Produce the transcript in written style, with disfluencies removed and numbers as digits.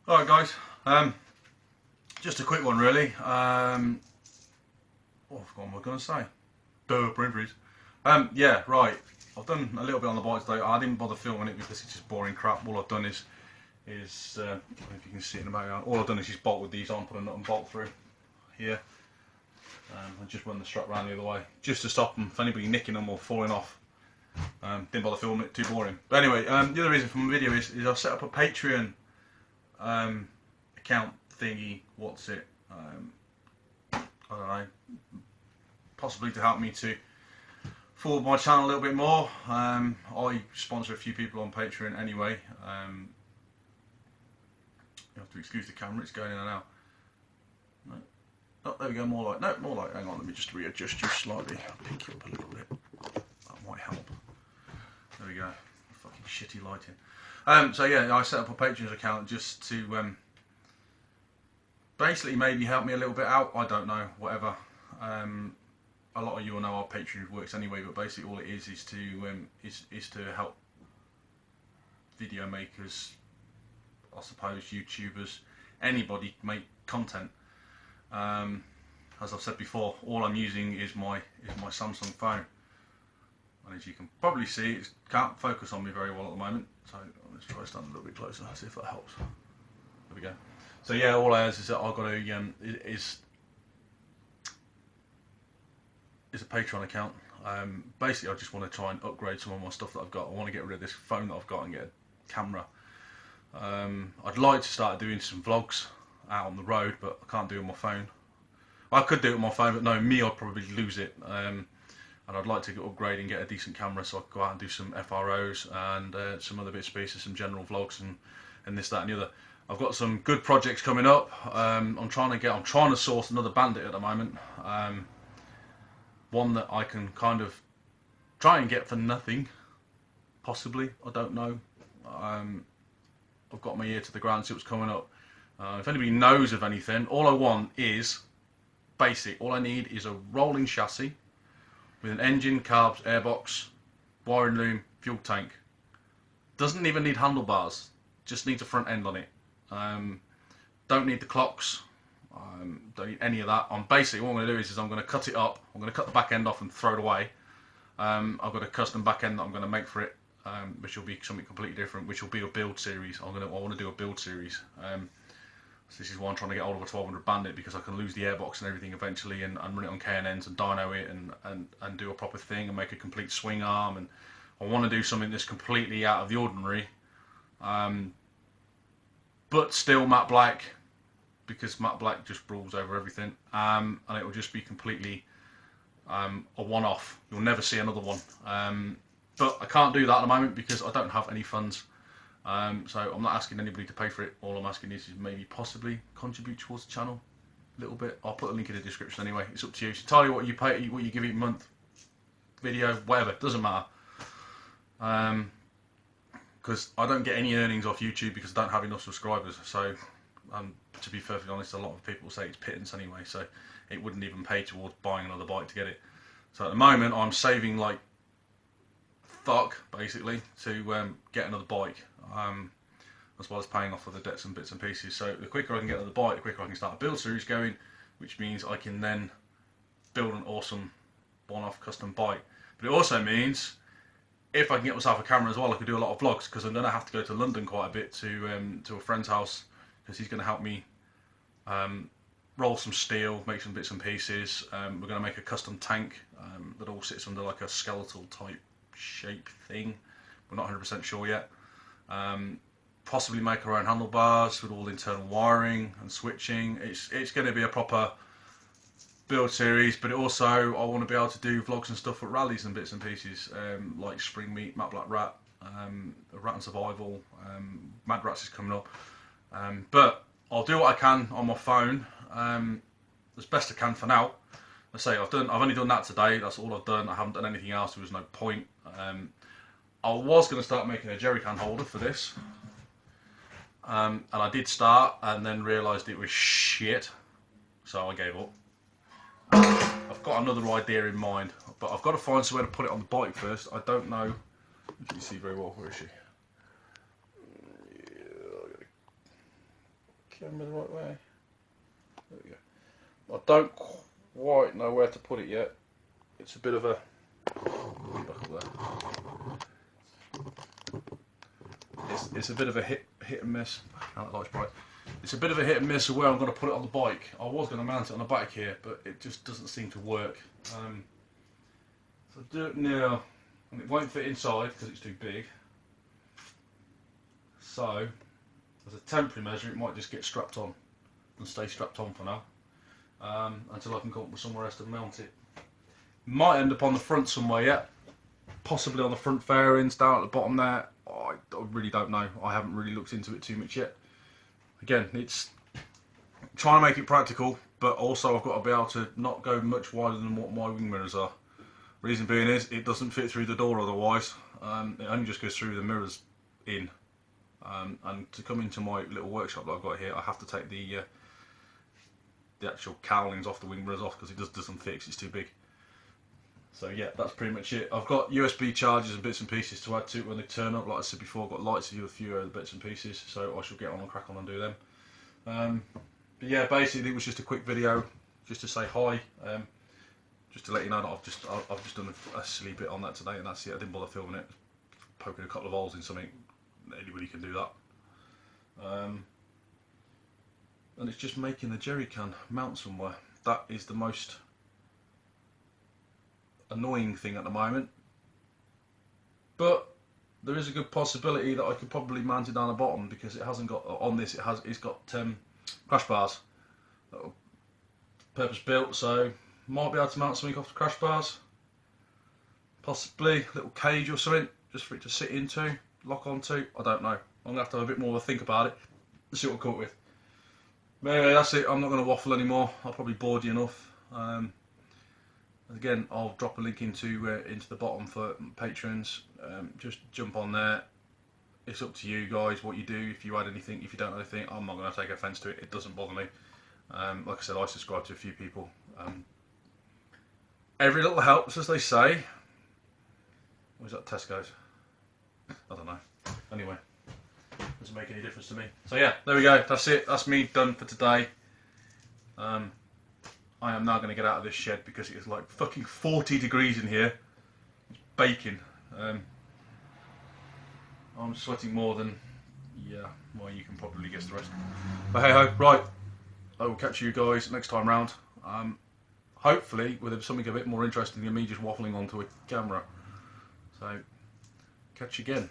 Alright guys, just a quick one really. Oh, I forgot what I was going to say. Duh, brain freeze. Yeah, right. I've done a little bit on the bike today. I didn't bother filming it because it's just boring crap. All I've done is I don't know if you can see it in the background. All I've done is just bolt with these on, put a nut and bolt through here. I just run the strap round the other way, just to stop them, if anybody nicking them or falling off. Didn't bother filming it, too boring. But anyway, the other reason for my video is I've set up a Patreon account thingy. What's it? I don't know. Possibly to help me to forward my channel a little bit more. I sponsor a few people on Patreon anyway. You have to excuse the camera, it's going in and out. No. Oh, there we go, more light. No, more light. Hang on, let me just readjust you slightly. I'll pick you up a little bit. That might help. There we go. Fucking shitty lighting. So yeah, I set up a Patreon account just to basically maybe help me a little bit out. I don't know, whatever. A lot of you will know how Patreon works anyway, but basically all it is to help video makers, I suppose YouTubers, anybody make content. As I've said before, all I'm using is my Samsung phone, and as you can probably see, it can't focus on me very well at the moment. So let's try to stand a little bit closer, see if that helps. There we go. So yeah, all I is that I've got to is a Patreon account. Basically, I just want to try and upgrade some of my stuff that I've got. I want to get rid of this phone that I've got and get a camera. I'd like to start doing some vlogs out on the road, but I can't do it on my phone. Well, I could do it on my phone, but knowing me, I'd probably lose it. And I'd like to upgrade and get a decent camera so I could go out and do some FROs and some other bits and pieces, some general vlogs and this, that, and the other. I've got some good projects coming up. I'm trying to source another Bandit at the moment. One that I can kind of try and get for nothing, possibly. I don't know. I've got my ear to the ground, see what's coming up. If anybody knows of anything, all I want is basic. All I need is a rolling chassis with an engine, carbs, airbox, wiring loom, fuel tank. Doesn't even need handlebars, just needs a front end on it. Don't need the clocks, don't need any of that. Basically what I'm going to do is I'm going to cut it up, I'm going to cut the back end off and throw it away. I've got a custom back end that I'm going to make for it, which will be something completely different, which will be a build series. I want to do a build series. So this is why I'm trying to get hold of a 1200 Bandit, because I can lose the airbox and everything eventually and run it on K&Ns and dyno it and do a proper thing and make a complete swing arm. And I want to do something that's completely out of the ordinary, but still matte black, because matte black just rules over everything, and it will just be completely a one-off. You'll never see another one. But I can't do that at the moment because I don't have any funds. So I'm not asking anybody to pay for it. All I'm asking is maybe possibly contribute towards the channel a little bit. I'll put a link in the description anyway. It's up to you. It's entirely what you pay, what you give each month, video, whatever. Doesn't matter. Because I don't get any earnings off YouTube because I don't have enough subscribers. So, to be perfectly honest, a lot of people say it's pittance anyway. So it wouldn't even pay towards buying another bike to get it. So at the moment, I'm saving like fuck, basically, to get another bike, as well as paying off for the debts and bits and pieces. So the quicker I can get another bike, the quicker I can start a build series going, which means I can then build an awesome one-off custom bike. But it also means if I can get myself a camera as well, I can do a lot of vlogs, because I'm going to have to go to London quite a bit to a friend's house, because he's going to help me roll some steel, make some bits and pieces. We're going to make a custom tank that all sits under like a skeletal type shape thing. We're not 100% sure yet. Possibly make our own handlebars with all internal wiring and switching. It's going to be a proper build series, but also I want to be able to do vlogs and stuff at rallies and bits and pieces, like Spring Meet, Matte Black Rat, Rat and Survival, Mad Rats is coming up. But I'll do what I can on my phone, as best I can for now. I say I've only done that today. That's all I've done. I haven't done anything else. There was no point. I was going to start making a jerry can holder for this, and I did start, and then realised it was shit, so I gave up. I've got another idea in mind, but I've got to find somewhere to put it on the bike first. I don't know. Can you see very well? Where is she? showing me the right way. There we go. I don't quite know where to put it yet. It's a bit of a... back up there. It's a bit of a hit and miss. Oh, that light's bright. It's a bit of a hit and miss of where I'm going to put it on the bike. I was going to mount it on the back here, but it just doesn't seem to work. So I'll do it now, and it won't fit inside because it's too big. So, as a temporary measure, it might just get strapped on and stay strapped on for now, until I can come up with somewhere else to mount it. Might end up on the front somewhere yet, possibly on the front fairings, down at the bottom there. I really don't know. I haven't really looked into it too much yet. Again, it's trying to make it practical, but also I've got to be able to not go much wider than what my wing mirrors are. Reason being is it doesn't fit through the door otherwise. It only just goes through the mirrors in. And to come into my little workshop that I've got here, I have to take the actual cowlings off the wing mirrors off because it just doesn't fit, it's too big. So yeah, that's pretty much it. I've got USB chargers and bits and pieces to add to it when they turn up. Like I said before, I've got lights to do a few other bits and pieces, so I shall get on and crack on and do them. But yeah, basically it was just a quick video, just to say hi, just to let you know that I've just done a silly bit on that today, and that's it. I didn't bother filming it, poking a couple of holes in something. Anybody can do that. And it's just making the jerry can mount somewhere. That is the most annoying thing at the moment, but there is a good possibility that I could probably mount it down the bottom because it hasn't got on this. It's got crash bars, purpose built, so might be able to mount something off the crash bars, possibly a little cage or something just for it to sit into, lock onto. I don't know. I'm gonna have to have a bit more of a think about it and see what I come up with. But anyway, that's it. I'm not going to waffle anymore. I'll probably bored you enough. Again, I'll drop a link into the bottom for patrons. Just jump on there. It's up to you guys what you do. If you add anything, if you don't add anything, I'm not going to take offence to it. It doesn't bother me. Like I said, I subscribe to a few people. Every little helps, as they say. Or is that Tesco's? I don't know. Anyway, doesn't make any difference to me. So yeah, there we go. That's it. That's me done for today. I am now going to get out of this shed because it is like fucking 40 degrees in here. It's baking. I'm sweating more than, yeah, well, you can probably guess the rest. But hey ho, right. I will catch you guys next time round. Hopefully with something a bit more interesting than me just waffling onto a camera. So, catch you again.